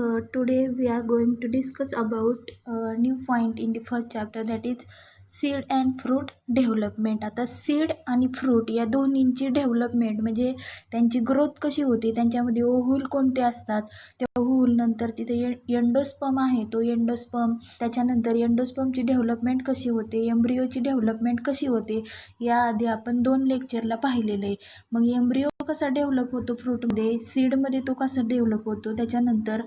Today we are going to discuss about a new point in the first chapter, that is seed and fruit development. आता seed आणि fruit या दोन्हींची development म्हणजे त्यांची growth कशी होते, त्यांच्यामध्ये ओव्हूल कोणते असतात, त्या ओव्हूलनंतर तिथे एंडोस्पर्म आहे, तो एंडोस्पर्म, त्याच्यानंतर एंडोस्पर्मची डेव्हलपमेंट कशी होते, एम्ब्रिओची डेव्हलपमेंट कशी होते, याआधी आपण 2 लेक्चरला पाहिलेलं आहे. मग एम्ब्रिओ कसा डेव्हलप होतो फ्रूटमध्ये, सीडमध्ये तो कसा डेव्हलप होतो, त्याच्यानंतर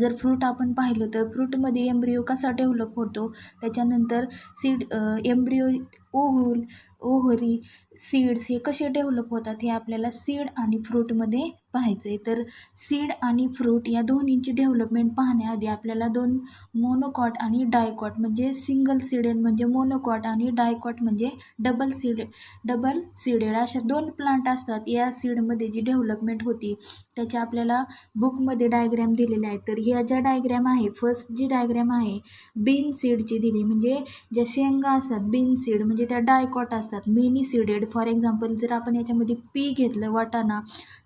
जर फ्रूट आपण पाहिलं तर फ्रूटमध्ये एम्ब्रिओ कसा डेव्हलप होतो, त्याच्यानंतर सीड एम्ब्रिओ, ओव्हूल, ओव्हरी, सीड्स हे कसे डेव्हलप होतात हे आपल्याला सीड आणि फ्रूटमध्ये पाहायचं आहे. तर सीड आणि फ्रूट या दोन्हींची डेव्हलपमेंट पाहण्याआधी आपल्याला 2 मोनोकॉट आणि डायकॉट म्हणजे सिंगल सीडेड म्हणजे मोनोकॉट आणि डायकॉट म्हणजे डबल सीडेड अशा 2 प्लांट असतात. या सीडमध्ये जी डेव्हलपमेंट होती त्याच्या आपल्याला बुकमध्ये डायग्रॅम दिलेले आहेत. तर ह्या ज्या डायग्रॅम आहे, फर्स्ट जी डायग्रॅम आहे बीन सीडची दिली, म्हणजे ज्या शेंगा असतात बीन सीड म्हणजे त्या डायकॉट असतात, मेनी सीडेड. फॉर एक्झाम्पल जर आपण याच्यामध्ये पी घेतलं, वाटाणा,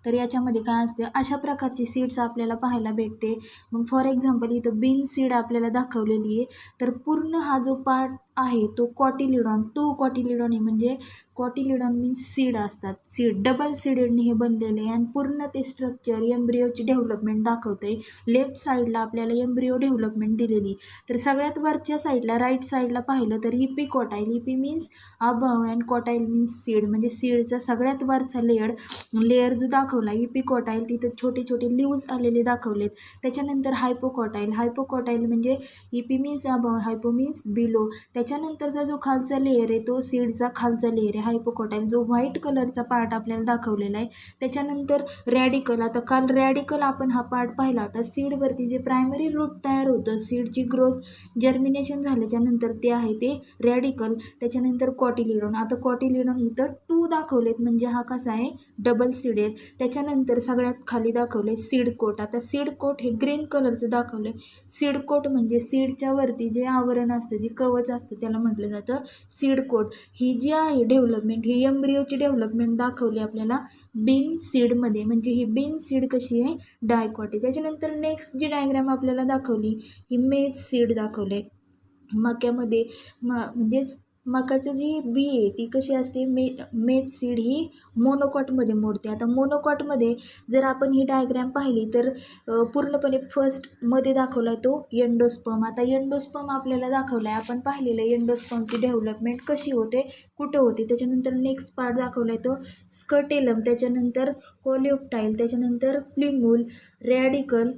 तर याच्यामध्ये काय असते, अशा प्रकारची सीड्स आपल्याला पाहायला भेटते. मग फॉर एक्झाम्पल इथं बीन सीड आपल्याला दाखवलेली आहे, तर पूर्ण हा जो पार्ट आहे तो कॉटिलिडॉन, 2 कॉटिलिडॉन आहे, म्हणजे कॉटिलिडॉन मीन्स सीड असतात, सीड डबल सीडेडने हे बनलेले आहे आणि पूर्ण ते स्ट्रक्चर एम्ब्रिओची डेव्हलपमेंट दाखवते. लेफ्ट साईडला आपल्याला एम्ब्रिओ डेव्हलपमेंट दिलेली. तर सगळ्यात वरच्या साईडला राईट साईडला पाहिलं तर epicotyl, epi means above and cotyl means seed, म्हणजे सीडचा सगळ्यात वरचा लेअर जो दाखवला इपिकॉटाईल, तिथं छोटे छोटे लिव्ज आलेले दाखवलेत. त्याच्यानंतर हायपोकॉटाईल म्हणजे epi means above, hypo means below. त्याच्यानंतरचा जो खालचा लेअर आहे तो सीडचा खालचा लेअर आहे हायपोकॉटाईल, जो व्हाईट कलरचा पार्ट आपल्याला दाखवलेला आहे. त्याच्यानंतर रॅडिकल. आता काल रॅडिकल आपण हा पार्ट पाहिला होता. सीडवरती जे प्रायमरी रूट तयार होतं, सीडची ग्रोथ जर्मिनेशन झाल्याच्यानंतर ते आहे ते रॅडिकल. त्याच्यानंतर कॉटिलिडॉन. आता कॉटिलिडॉन इथं 2 दाखवलेत म्हणजे हा कसा आहे, डबल सीडेड. त्याच्यानंतर सगळ्यात खाली दाखवले सीड कोट. आता सीड कोट हे ग्रीन कलरचं दाखवलं आहे. सीड कोट म्हणजे सीडच्या वरती जे आवरण असतं, जे कवच असतं, त्याला म्हटलं जातं सीड कोट. ही जी आहे डेव्हलपमेंट, ही एम्ब्रिओची डेव्हलपमेंट दाखवली आपल्याला बीन सीडमध्ये, म्हणजे ही बीन सीड कशी आहे, डायकॉट आहे. त्याच्यानंतर नेक्स्ट जी डायग्रॅम आपल्याला दाखवली ही मेज सीड दाखवले. मक्यामध्ये म्हणजेच मकाचं जी बी आहे ती कशी असते, मेज सीड ही मोनोकॉटमध्ये मोडते. आता मोनोकॉटमध्ये जर आपण ही डायग्रॅम पाहिली तर पूर्णपणे फर्स्टमध्ये दाखवला आहे तो एंडोस्पर्म. आता एंडोस्पर्म आपल्याला दाखवला आहे, आपण पाहिलेलं आहे एंडोस्पर्मची डेव्हलपमेंट कशी होते, कुठं होते. त्याच्यानंतर नेक्स्ट पार्ट दाखवला आहे तो स्कटेलम, त्याच्यानंतर कोलिओप्टाईल, त्याच्यानंतर प्लिम्यूल, रॅडिकल,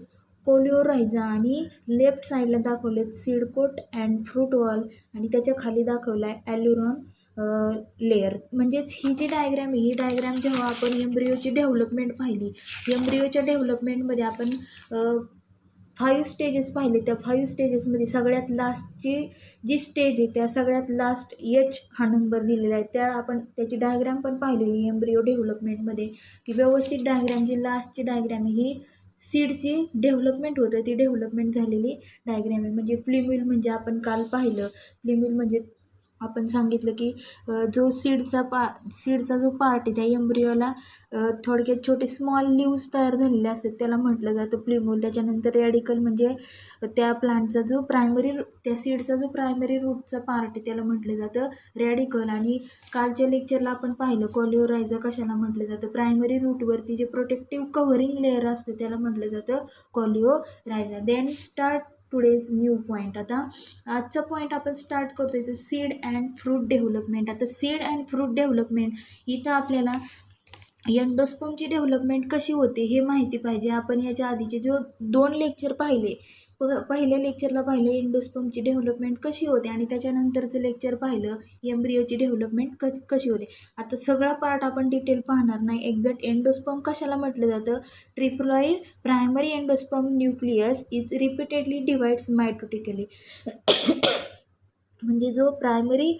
कोलिओरायझा आणि लेफ्ट साईडला दाखवलेत seed coat and fruit wall आणि त्याच्या खाली दाखवला आहे ॲल्युरॉन लेअर. म्हणजेच ही जी डायग्रॅम आहे, ही डायग्रॅम जेव्हा आपण एम्ब्रिओची डेव्हलपमेंट पाहिली, एम्ब्रिओच्या डेव्हलपमेंटमध्ये आपण 5 स्टेजेस पाहिले. त्या 5 स्टेजेसमध्ये सगळ्यात लास्टची जी स्टेज आहे त्या सगळ्यात लास्ट एच हा नंबर दिलेला आहे. त्या आपण त्याची डायग्रॅम पण पाहिलेली एम्ब्रिओ डेव्हलपमेंटमध्ये, की व्यवस्थित डायग्रॅम जी लास्टची डायग्रॅम आहे ही सीडची डेव्हलपमेंट होतं, ती डेव्हलपमेंट झालेली डायग्रॅम आहे. म्हणजे प्लिम्यूल म्हणजे आपण काल पाहिलं, प्लिम्यूल म्हणजे आपण सांगितलं की जो सीडचा जो पार्ट आहे त्या एम्ब्रिओला थोडक्यात छोटे स्मॉल लिव्ज तयार झालेले असतात, त्याला म्हटलं जातं प्लिम्यूल. त्याच्यानंतर रॅडिकल म्हणजे त्या प्लांटचा जो त्या सीडचा जो प्रायमरी रूटचा पार्ट आहे त्याला म्हटलं जातं रॅडिकल. आणि कालच्या लेक्चरला आपण पाहिलं कोलिओरायझा कशाला म्हटलं जातं, प्रायमरी रूटवरती जे प्रोटेक्टिव्ह कव्हरिंग लेअर असतं त्याला म्हटलं जातं coleorhiza. Then start today's new point. आता आजचा पॉईंट आपण स्टार्ट करतोय तो सीड अँड फ्रूट डेव्हलपमेंट. आता सीड अँड फ्रूट डेव्हलपमेंट इथं आपल्याला एंडोस्पर्मची डेव्हलपमेंट कशी होते हे माहिती पाहिजे. आपण याच्या आधीचे जो 2 लेक्चर पाहिले, पहिल्या लेक्चरला पाहिलं एंडोस्पर्मची डेव्हलपमेंट कशी होते आणि त्याच्यानंतरचं लेक्चर पाहिलं एम्ब्रिओची डेव्हलपमेंट कशी होते. आता सगळा पार्ट आपण डिटेल पाहणार नाही. एक्झॅक्ट एंडोस्पर्म कशाला म्हटलं जातं, triploid primary endosperm nucleus is repeatedly divides mitotically. म्हणजे जो प्रायमरी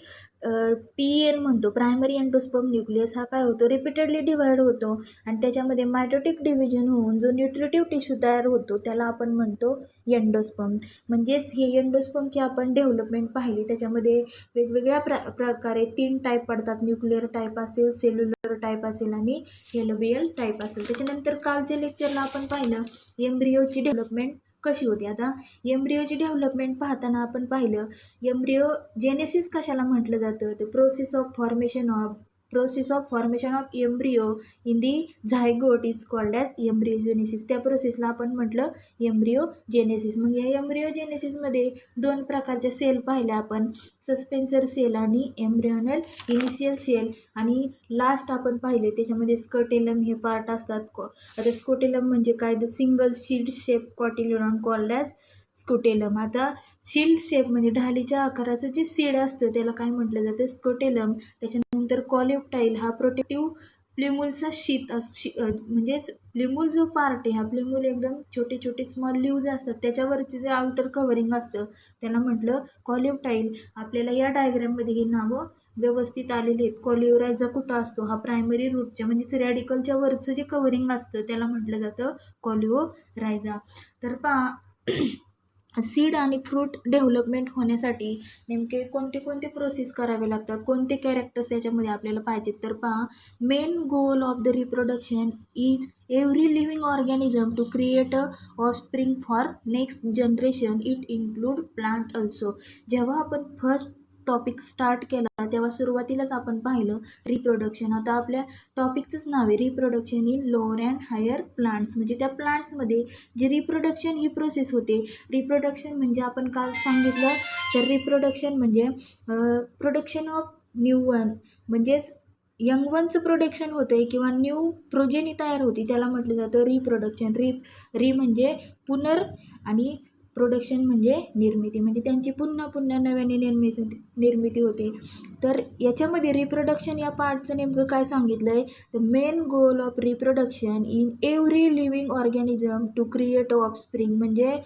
PEN म्हणतो, प्रायमरी एंडोस्पर्म न्यूक्लियस, हा काय होतो, रिपीटेडली डिवाइड होतो आणि त्याच्यामध्ये मायटोटिक डिव्हिजन होऊन जो न्यूट्रिटिव्ह टिश्यू तयार होतो त्याला आपण म्हणतो एंडोस्पर्म. म्हणजेच हे एंडोस्पर्मची आपण डेव्हलपमेंट पाहिली. त्याच्यामध्ये वेगवेगळ्या प्रकारे 3 टाईप पडतात, न्यूक्लिअर टाईप असेल, सेल्युलर टाईप असेल आणि हेलोबियल टाईप असेल. त्याच्यानंतर कालच्या लेक्चरला आपण पाहिलं एम्ब्रियोची डेव्हलपमेंट कशी होती. आता एम्ब्रियोची डेव्हलपमेंट पाहताना आपण पाहिलं एम्ब्रियो जेनेसिस कशाला म्हटलं जातं, तर process of formation of embryo in the zygote is called as embryogenesis. त्या प्रोसेसला आपण म्हटलं एम्ब्रियोजेनेसिस. मग या एम्ब्रियोजेनेसिसमध्ये दोन प्रकारच्या सेल पाहिल्या आपण, सस्पेन्सर सेल आणि एम्ब्रियोनल इनिशियल सेल. आणि लास्ट आपण पाहिले त्याच्यामध्ये स्कटेलम हे पार्ट असतात. आता स्कोटेलम म्हणजे काय, the single shield shape cotyledon called as scutellum. आता शील्ड शेप म्हणजे ढालीच्या आकाराचं जे सीड असतं त्याला काय म्हटलं जातं, स्कोटेलम. त्याच्यानंतर कॉलेप्टाईल हा प्रोटेक्टिव्ह प्लिमूलचा शीत म्हणजेच प्लिमूल जो पार्ट आहे हा प्लिमूल एकदम छोटे छोटे स्मॉल लीव्ज असतात त्याच्यावरचे जे आउटर कव्हरिंग असतं त्याला म्हटलं कॉलेप्टाईल. आपल्याला या डायग्राममध्ये ही नावं व्यवस्थित आलेले आहेत. कॉलिओरायझा कुठं असतो, हा प्रायमरी रूटच्या म्हणजेच रॅडिकलच्या वरचं जे कव्हरिंग असतं त्याला म्हटलं जातं कॉलिओरायझा. तर पहा सीड आणि फ्रूट डेव्हलपमेंट होण्यासाठी नेमके कोणते कोणते प्रोसेस करावे लागतात, कोणते कॅरेक्टर्स याच्यामध्ये आपल्याला पाहिजेत. तर पहा, main goal of the reproduction is every living organism to create a offspring for next generation. It include plant also. जेव्हा आपण फर्स्ट टॉपिक स्टार्ट केला तेव्हा सुरुवातीलाच आपण पाहिलं रिप्रोडक्शन. आता आपल्या टॉपिकचंच नाव आहे reproduction in lower and higher plants. म्हणजे त्या प्लांट्समध्ये जे रिप्रोडक्शन ही प्रोसेस होते. रिप्रोडक्शन म्हणजे आपण काल सांगितलं तर रिप्रोडक्शन म्हणजे प्रोडक्शन ऑफ न्यू वन, म्हणजेच यंग वनचं प्रोडक्शन होतं आहे किंवा न्यू प्रोजेनी तयार होती त्याला म्हटलं जातं रिप्रोडक्शन. री म्हणजे पुनर आणि प्रोडक्शन म्हणजे निर्मिती, म्हणजे त्यांची पुन्हा पुन्हा नव्याने निर्मिती होते. तर याच्यामध्ये रिप्रोडक्शन या पार्टचं नेमकं काय सांगितलं आहे, the main goal of reproduction in every living organism to create offspring. म्हणजे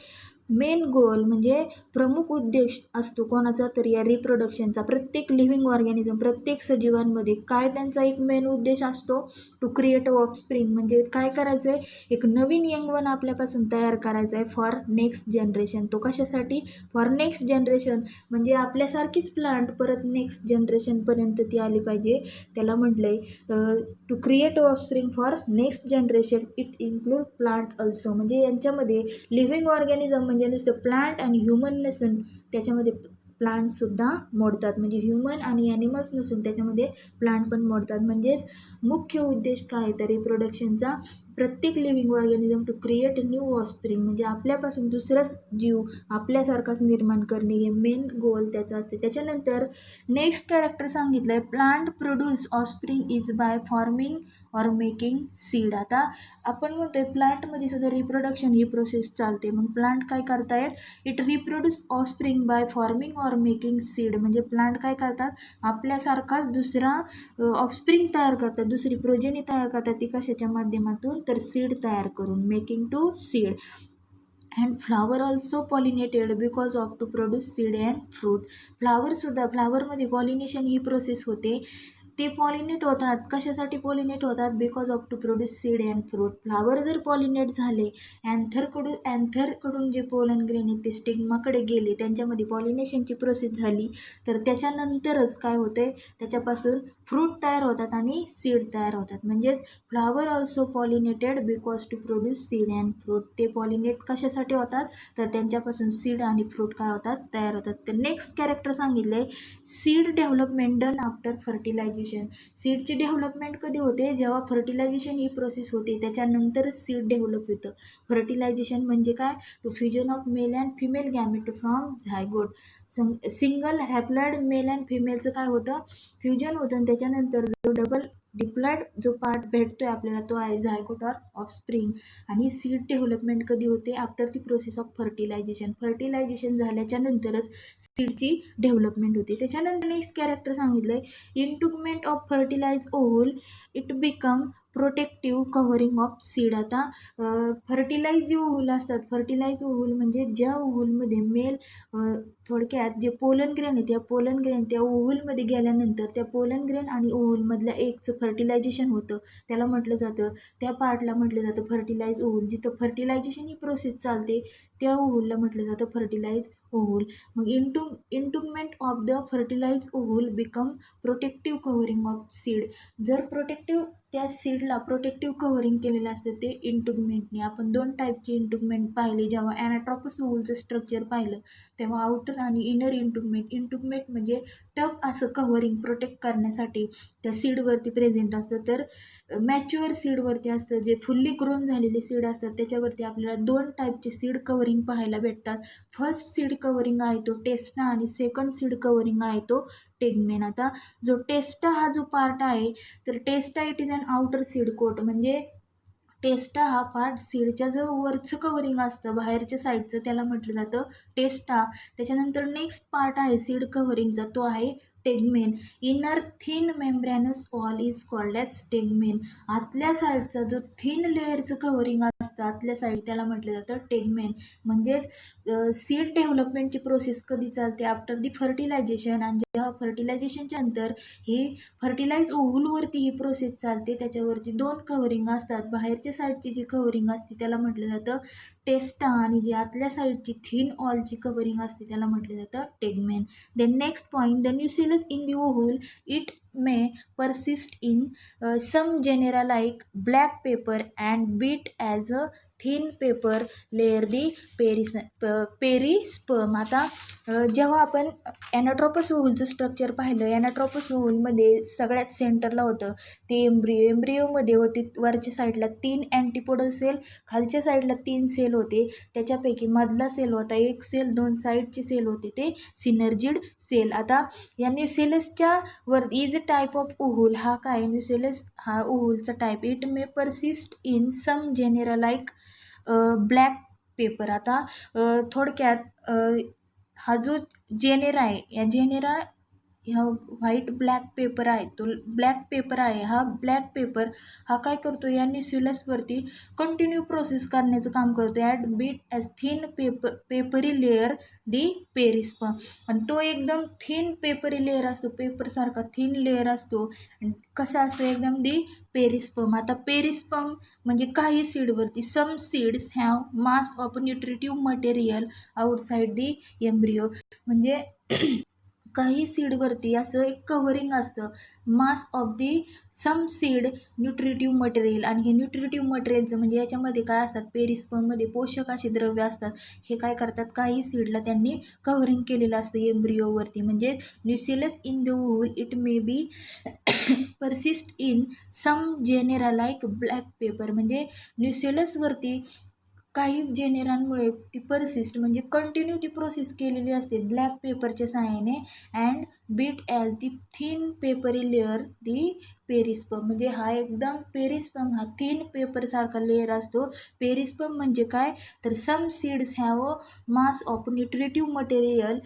मेन गोल म्हणजे प्रमुख उद्देश असतो कोणाचा तर या रिप्रोडक्शनचा. प्रत्येक लिव्हिंग ऑर्गॅनिझम प्रत्येक सजीवांमध्ये काय त्यांचा एक मेन उद्देश असतो, टू क्रिएट ऑफस्प्रिंग. म्हणजे काय करायचं आहे, एक नवीन यंग वन आपल्यापासून तयार करायचं आहे फॉर नेक्स्ट जनरेशन. तो कशासाठी, फॉर नेक्स्ट जनरेशन म्हणजे आपल्यासारखीच प्लांट परत नेक्स्ट जनरेशनपर्यंत ती आली पाहिजे. त्याला म्हटलं आहे to create offspring for next generation. It include plant also. म्हणजे यांच्यामध्ये लिव्हिंग ऑर्गॅनिझम म्हणजे नुसतं प्लांट आणि ह्युमन नसून त्याच्यामध्ये प्लांटसुद्धा मोडतात. म्हणजे ह्युमन आणि ॲनिमल्स नसून त्याच्यामध्ये प्लांट पण मोडतात. म्हणजेच मुख्य उद्देश काय तर रिप्रोडक्शनचा प्रत्येक living organism to create new offspring. म्हणजे आपल्यापासून दुसराच जीव आपल्यासारखाच निर्माण करणे हे मेन गोल त्याचं असते. त्याच्यानंतर नेक्स्ट कॅरेक्टर सांगितलं आहे, plant produce offspring is by forming or making seed. आता आपण म्हणतो आहे प्लांटमध्ये सुद्धा रिप्रोडक्शन ही प्रोसेस चालते. मग प्लांट काय करतायत, it reproduce offspring by forming or making seed. म्हणजे प्लांट काय करतात, आपल्यासारखाच दुसरा ऑफस्प्रिंग तयार करतात, दुसरी प्रोजेनी तयार करतात. ती कशाच्या माध्यमातून तर सीड तयार करून, making to seed. And flower also pollinated because of to produce seed and fruit. फ्लावरसुद्धा, फ्लावरमध्ये पॉलिनेशन ही प्रोसेस होते. ते पॉलिनेट होतात कशासाठी पॉलिनेट होतात, because of to produce seed and fruit. Flower जर पॉलिनेट झाले, अँथरकडून जे पोलन ग्रेन आहेत ते स्टिग्माकडे गेले, त्यांच्यामध्ये पॉलिनेशनची प्रोसेस झाली तर त्याच्यानंतरच काय होते, त्याच्यापासून फ्रूट तयार होतात आणि सीड तयार होतात. म्हणजेच flower also pollinated because to produce seed and fruit. ते पॉलिनेट कशासाठी होतात तर त्यांच्यापासून सीड आणि फ्रूट काय होतात तयार होतात. तर नेक्स्ट कॅरेक्टर सांगितले, seed development done after fertilisation. सीडची डेव्हलपमेंट कधी होते, जेव्हा फर्टिलायझेशन ही प्रोसेस होते त्याच्यानंतरच सीड डेव्हलप होतं. फर्टिलायझेशन म्हणजे काय, to fusion of male and female gamete from zygote. Single haploid male and फिमेलचं काय होतं, फ्युजन होतं आणि त्याच्यानंतर जो डबल डिप्लॉइड जो पार्ट भेटतो आहे आपल्याला तो आहे झायगोट ऑर ऑफस्प्रिंग. आणि सीड डेव्हलपमेंट कधी होते, after the process of fertilisation. Fertilisation झाल्याच्या नंतरच सीडची डेव्हलपमेंट होते. त्याच्यानंतर नेक्स्ट कॅरेक्टर सांगितलं आहे, integument of fertilise ovule it become protective covering of seed. आता फर्टिलाइज जे ओव्हल असतात, फर्टिलाइज ओव्हल म्हणजे ज्या ओव्हलमध्ये मेल थोडक्यात जे पोलन ग्रेन आहे त्या पोलन ग्रेन त्या ओव्हलमध्ये गेल्यानंतर त्या पोलन ग्रेन आणि ओव्हलमधल्या एगचं फर्टिलायझेशन होतं, त्याला म्हटलं जातं, त्या पार्टला म्हटलं जातं फर्टिलाइज ओव्हल. जिथं फर्टिलायझेशन ही प्रोसेस चालते त्या ओव्हलला म्हटलं जातं फर्टिलाइज ओव्हल. मग integument of the fertilise ovule become protective covering of seed. जर प्रोटेक्टिव्ह त्या सीडला प्रोटेक्टिव्ह कव्हरिंग केलेलं असतं ते इंटुगमेंटने. आपण दोन टाईपचे इंटुगमेंट पाहिले, जेव्हा ॲनाट्रोपस ओव्हलचं स्ट्रक्चर पाहिलं तेव्हा आउटर आणि इनर इंटुगमेंट. इंटुगमेंट म्हणजे टफ असं कव्हरिंग प्रोटेक्ट करण्यासाठी त्या सीडवरती प्रेझेंट असतं. तर मॅच्युअर सीडवरती असतं, जे फुल्ली ग्रोन झालेले सीड असतात त्याच्यावरती आपल्याला दोन टाईपचे सीड कव्हरिंग पाहायला भेटतात. फर्स्ट सीड कव्हरिंग आहे तो टेस्टा आणि सेकंड सीड कव्हरिंग आहे तो टेगमेन. आता जो टेस्टा हा जो पार्ट आहे, तर testa it is an outer seed coat. म्हणजे टेस्टा हा पार्ट सीडच्या जो वरचं कव्हरिंग असतं बाहेरच्या साईडचं त्याला म्हटलं जातं टेस्टा. त्याच्यानंतर नेक्स्ट पार्ट आहे सीड कव्हरिंगचा तो आहे tegmen. Inner thin membranes wall is called as tegmen. आतल्या साईडचा जो थिन लेअरचं कव्हरिंग असतं आतल्या साईड त्याला म्हटलं जातं टेगमेन. म्हणजेच सीड डेव्हलपमेंटची प्रोसेस कधी चालते आफ्टर दी फर्टिलायझेशन, आणि जेव्हा फर्टिलायझेशनच्या नंतर ही फर्टिलाइज ओव्हलवरती ही प्रोसेस चालते. त्याच्यावरती दोन कव्हरिंग असतात, बाहेरच्या साईडची जी कव्हरिंग असते त्याला म्हटलं जातं टेस्टा आणि जी आतल्या साईडची थिन ऑलची कव्हरिंग असते त्याला म्हटलं जातं tegmen. Then next point, the nucellus in the ovule it may persist in some genera like black pepper and beat as a thin paper layer the perisperm. आता जेव्हा आपण ॲनाट्रोपस ओव्हलचं स्ट्रक्चर पाहिलं, ॲनाट्रोपस ओव्हलमध्ये सगळ्यात सेंटरला होतं ते एम्ब्रियो. एम्ब्रियोमध्ये होते वरच्या साईडला 3 अँटीपोडल सेल, खालच्या साईडला 3 सेल होते. त्याच्यापैकी मधला सेल होता 1 सेल, 2 साईडचे सेल होते ते सिनर्जिड सेल. आता या न्यूसेलसच्या वर is a type of ovule. हा काय न्यूसेलस हा ओव्हलचा type. It may persist in some genera like black pepper. आता थोडक्यात हा जो जेनेरा आहे या जेनेरा ह्या व्हाईट ब्लॅक पेपर आहे तो ब्लॅक पेपर आहे. हा ब्लॅक पेपर हा काय करतो या न्यूसेलसवरती कंटिन्यू प्रोसेस करण्याचं काम करतो. At beet as thin papery layer the perisperm. आणि तो एकदम थिन पेपरी लेअर असतो, पेपरसारखा थिन लेअर असतो. कसा असतो एकदम दी पेरिस्पर्म. आता पेरिस्पर्म म्हणजे काही सीडवरती some seeds have mass of nutritive material outside the embryo. म्हणजे काही सीडवरती असं एक कव्हरिंग असतं mass of the some seed nutritive material. आणि हे न्यूट्रिटिव्ह मटेरियलचं म्हणजे याच्यामध्ये काय असतात, पेरिस्पर्ममध्ये पोषक असे द्रव्य असतात. हे काय करतात, काही सीडला त्यांनी कव्हरिंग केलेलं असतं एम्ब्रिओवरती. म्हणजे nucellus in the ovule it may be persist in some genera like black pepper. म्हणजे न्यूसेलसवरती काही जेनेरांमुळे ती परसिस्ट म्हणजे कंटिन्यू ती प्रोसेस केलेली असते ब्लॅक पेपरच्या सहाय्याने. And beet as the thin papery layer the perisperm. म्हणजे हा एकदम पेरिस्पर्म हा थिन पेपरसारखा लेअर असतो. पेरिस्पर्म म्हणजे काय, तर some seeds have a mass of nutritive material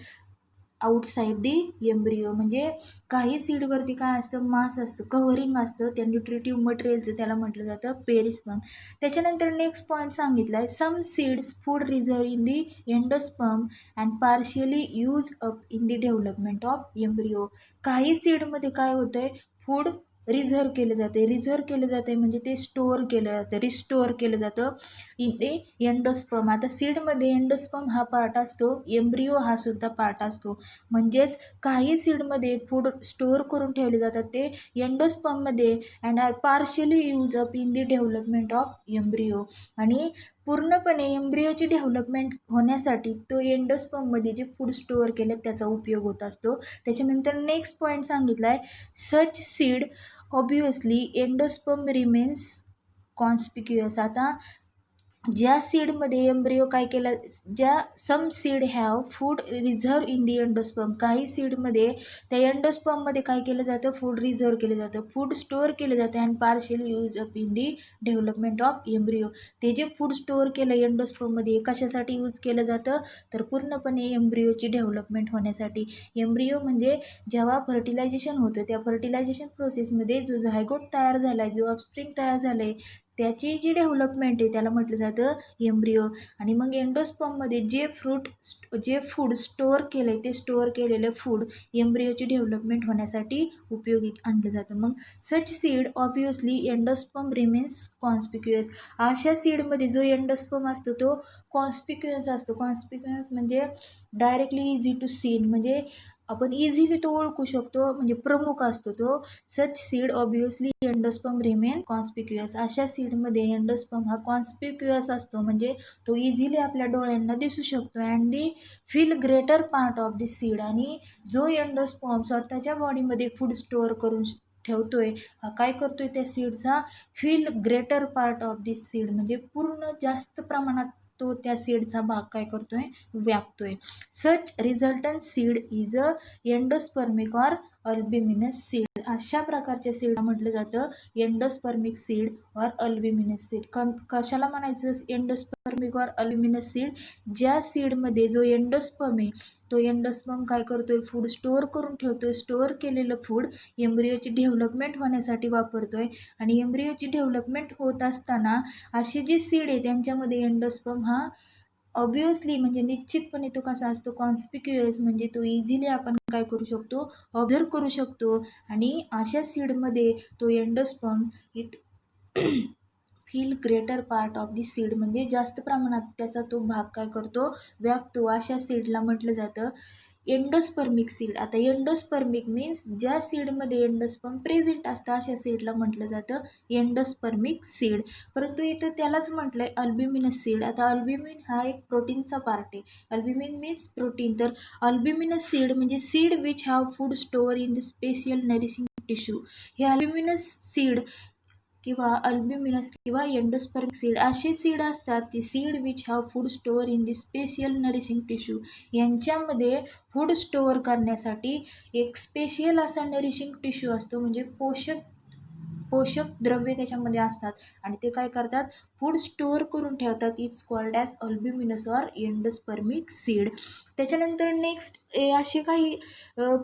outside the embryo. म्हणजे काही सीडवरती काय असतं, मास असतं, कव्हरिंग असतं त्या न्यूट्रिटिव्ह मटेरियलचं, त्याला म्हटलं जातं पेरिस्पर्म. त्याच्यानंतर नेक्स्ट पॉईंट सांगितला आहे, some seeds food reserve in the endosperm and partially use up in the development of embryo. काही सीडमध्ये काय होतं आहे, फूड रिझर्व केलं जाते. रिझर्व केलं जाते म्हणजे ते स्टोअर केलं जातं, रिस्टोअर केलं जातं इन दी एंडोस्पर्म. आता सीडमध्ये एंडोस्पर्म हा पार्ट असतो, एम्ब्रियो हा सुद्धा पार्ट असतो. म्हणजेच काही सीडमध्ये फूड स्टोअर करून ठेवले जातात ते एंडोस्पर्ममध्ये and are partially use up in the development of embryo. आणि पूर्णपणे एम्ब्रियोची डेव्हलपमेंट होण्यासाठी तो एंडोस्पर्ममध्ये जे फूड स्टोअर केले त्याचा उपयोग होत असतो. त्याच्यानंतर नेक्स्ट पॉईंट सांगितला आहे, such seed obviously endosperm remains conspicuous. आता ज्या सीडमध्ये एम्ब्रिओ काय केलं, ज्या some seed have food reserve in the endosperm, काही सीडमध्ये त्या एंडोस्पर्ममध्ये काय केलं जातं, फूड रिझर्व केलं जातं, फूड स्टोअर केलं जातं and partially use up in the development of embryo. ते जे फूड स्टोअर केलं एंडोस्पर्ममध्ये कशासाठी यूज केलं जातं, तर पूर्णपणे एम्ब्रिओची डेव्हलपमेंट होण्यासाठी. एम्ब्रिओ म्हणजे जेव्हा फर्टिलायझेशन होतं त्या फर्टिलायझेशन प्रोसेसमध्ये जो झायगोट तयार झाला आहे, जो ऑफस्प्रिंग तयार झालं आहे, त्याची जी डेव्हलपमेंट आहे त्याला म्हटलं जातं एम्ब्रिओ. आणि मग एंडोस्पर्ममध्ये जे फूड स्टोअर केलं आहे ते स्टोअर केलेलं फूड एम्ब्रिओची डेव्हलपमेंट होण्यासाठी उपयोगी आणलं जातं. मग सच सीड ऑब्वियसली एंडोस्पर्म रिमेन्स कॉन्स्पिक्युअस. अशा सीडमध्ये जो एंडोस्पर्म असतो तो कॉन्स्पिक्युअस असतो. कॉन्स्पिक्युअस म्हणजे डायरेक्टली इझी टू सीन, म्हणजे आपण इझिली तो ओळखू शकतो, म्हणजे प्रमुख असतो तो. सच सीड ऑब्वियसली एंडोस्पर्म रिमेन कॉन्स्पिक्युअस. अशा सीडमध्ये एंडोस्पर्म हा कॉन्स्पिक्युअस असतो, म्हणजे तो इझिली आपल्या डोळ्यांना दिसू शकतो. And the feel greater part of the seed. आणि जो एंडोस्पर्म स्वतःच्या बॉडीमध्ये फूड स्टोअर करून ठेवतोय, काय करतोय त्या सीडचा fill greater part of this seed, म्हणजे पूर्ण जास्त प्रमाणात तो त्या सीडचा भाग काय करतोय, व्यापतोय. Such resultant seed is a endospermic or albuminous seed. अशा प्रकारच्या सीडला म्हटलं जातं endospermic seed or albuminous seed. कशाला म्हणायचं एंडोस्पर्मिक ऑर अल्बिमिनस सीड, ज्या सीडमध्ये जो एंडोस्पर्म आहे तो एंडोस्पर्म काय करतोय, फूड स्टोअर करून ठेवतोय. स्टोअर केलेलं फूड एम्ब्रिओची डेव्हलपमेंट होण्यासाठी वापरतोय. आणि एम्ब्रिओची डेव्हलपमेंट होत असताना अशी जी सीड आहे त्यांच्यामध्ये एंडोस्पर्म हा ऑब्वियसली म्हणजे निश्चितपणे तो कसा असतो, कॉन्स्पिक्युअस, म्हणजे तो इझिली आपण काय करू शकतो, ऑब्झर्व करू शकतो. आणि अशा सीडमध्ये तो endosperm it feel greater part of the seed, म्हणजे जास्त प्रमाणात त्याचा तो भाग काय करतो, व्यापतो. अशा सीडला म्हटलं जातं एंडोस्पर्मिक सीड. आता एंडोस्पर्मिक मीन्स ज्या सीडमध्ये एंडोस्पर्म प्रेझेंट असतं अशा सीडला म्हटलं जातं एंडोस्पर्मिक सीड. परंतु इथं त्यालाच म्हटलं आहे अल्ब्युमिनस सीड. आता अल्ब्युमिन हा एक प्रोटीनचा पार्ट आहे. Albumin means protein. तर अल्ब्युमिनस सीड म्हणजे seed which have food store in the special nourishing tissue. हे अल्ब्युमिनस सीड किंवा अल्ब्युमिनस किंवा एंडोस्पर्मिक सीड असे सीड असतात, ती seed which have food store in the special nourishing tissue. यांच्यामध्ये फूड स्टोअर करण्यासाठी एक स्पेशल असा नरिशिंग टिश्यू असतो, म्हणजे पोषक द्रव्य त्याच्यामध्ये असतात आणि ते काय करतात, फूड स्टोअर करून ठेवतात. It's called as albuminous or endospermic seed. त्याच्यानंतर नेक्स्ट असे काही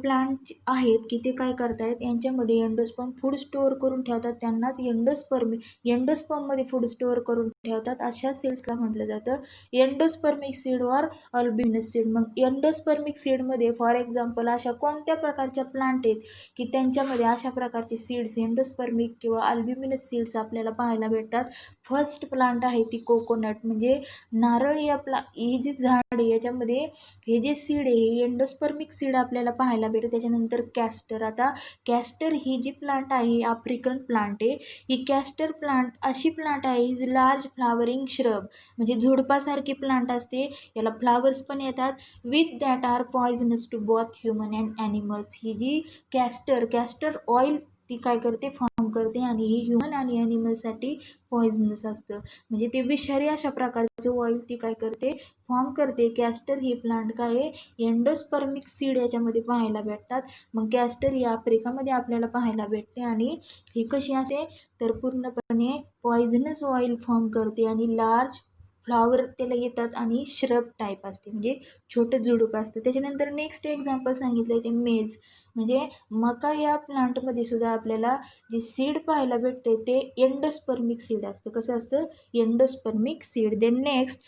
प्लांट आहेत की ते काय करतायत, यांच्यामध्ये एंडोस्पर्म फूड स्टोअर करून ठेवतात, त्यांनाच एंडोस्पर्ममध्ये फूड स्टोअर करून ठेवतात. अशा सीड्सला म्हटलं जातं एंडोस्पर्मिक सीड ऑर अल्ब्युमिनस सीड. मग एंडोस्पर्मिक सीडमध्ये फॉर एक्झाम्पल अशा कोणत्या प्रकारच्या प्लांट आहेत की त्यांच्यामध्ये अशा प्रकारचे सीड्स एंडोस्पर्मिक किंवा अल्ब्युमिनस सीड्स आपल्याला पाहायला भेटतात. फर्स्ट प्लांट आहे ती कोकोनट, म्हणजे नारळ या ही जी झाड आहे याच्यामध्ये हे जे सीड आहे हे एंडोस्पर्मिक सीड आपल्याला पाहायला भेटतं. त्याच्यानंतर कॅस्टर. आता कॅस्टर ही जी प्लांट आहे ही आफ्रिकन प्लांट आहे. ही कॅस्टर प्लांट अशी प्लांट आहे इज लार्ज फ्लावरिंग श्रब, म्हणजे झुडपासारखी प्लांट असते, याला फ्लावर्स पण येतात. With that are poisonous to both human and animals. ही जी कॅस्टर ऑइल ती काय करते, फॉर्म करते आणि ही ह्युमन आणि ॲनिमलसाठी पॉयझनस असतं, म्हणजे ते विषारी अशा प्रकारचं ऑइल ती काय करते, फॉर्म करते. कॅस्टर ही प्लांट काय आहे, एंडोस्पर्मिक सीड याच्यामध्ये पाहायला भेटतात. मग कॅस्टर ही आफ्रिकामध्ये आपल्याला पाहायला भेटते आणि ही कशी असते तर पूर्णपणे पॉयझनस ऑइल फॉर्म करते आणि लार्ज फ्लावर त्याला येतात आणि श्रब टाईप असते, म्हणजे छोटं झुडूप असतं. त्याच्यानंतर नेक्स्ट एक्झाम्पल सांगितलं आहे ते मेज, म्हणजे मका या प्लांटमध्ये सुद्धा आपल्याला जे सीड पाहायला भेटते ते एंडोस्पर्मिक सीड असतं. कसं असतं, endospermic seed. Then next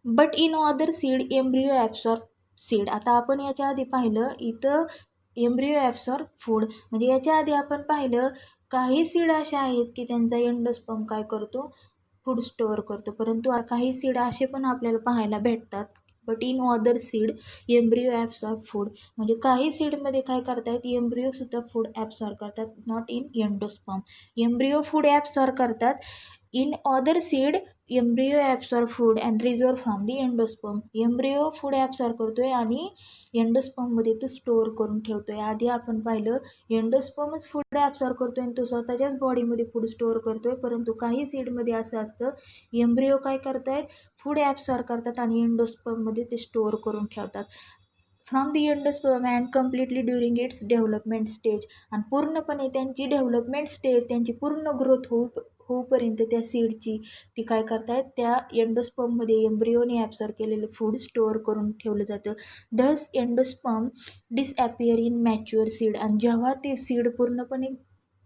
but in other seed embryo absorb seed. आता आपण याच्या आधी पाहिलं इथं एम्ब्रिओ ॲब्सॉर्ब फूड, म्हणजे याच्या आधी आपण पाहिलं काही सीड अशा आहेत की त्यांचा एंडोस्पर्म काय करतो, फूड स्टोअर करतो. परंतु काही सीड असे पण आपल्याला पाहायला भेटतात. But in other seed embryo absorb food, म्हणजे काही सीडमध्ये काय करतात, एम्ब्रिओसुद्धा फूड ॲब्सॉर्ब करतात. Not in endosperm. Embryo food absorb करतात. In other seed embryo absorb food and reserve from the endosperm. Embryo food absorb करतोय आणि एंडोस्पर्ममध्ये तो स्टोअर करून ठेवतोय. आधी आपण पाहिलं एंडोस्पर्मच फूड ॲब्सॉर्ब करतोय आणि तो स्वतःच्याच बॉडीमध्ये फूड स्टोअर करतोय, परंतु काही सीडमध्ये असं असतं एम्ब्रियो काय करतायत, फूड ॲब्सॉर्ब करतात आणि एंडोस्पर्ममध्ये ते स्टोअर करून ठेवतात. From the endosperm and completely during it's development stage. आणि पूर्णपणे त्यांची डेव्हलपमेंट स्टेज, त्यांची पूर्ण ग्रोथ होऊपर्यंत त्या सीडची ती काय करतायत, त्या एंडोस्पर्ममध्ये एम्ब्रिओने ॲब्सॉर्ब केलेलं फूड स्टोअर करून ठेवलं जातं. दस एंडोस्पर्म डिसॲपियर इन मॅच्युअर सीड. आणि जेव्हा ते सीड पूर्णपणे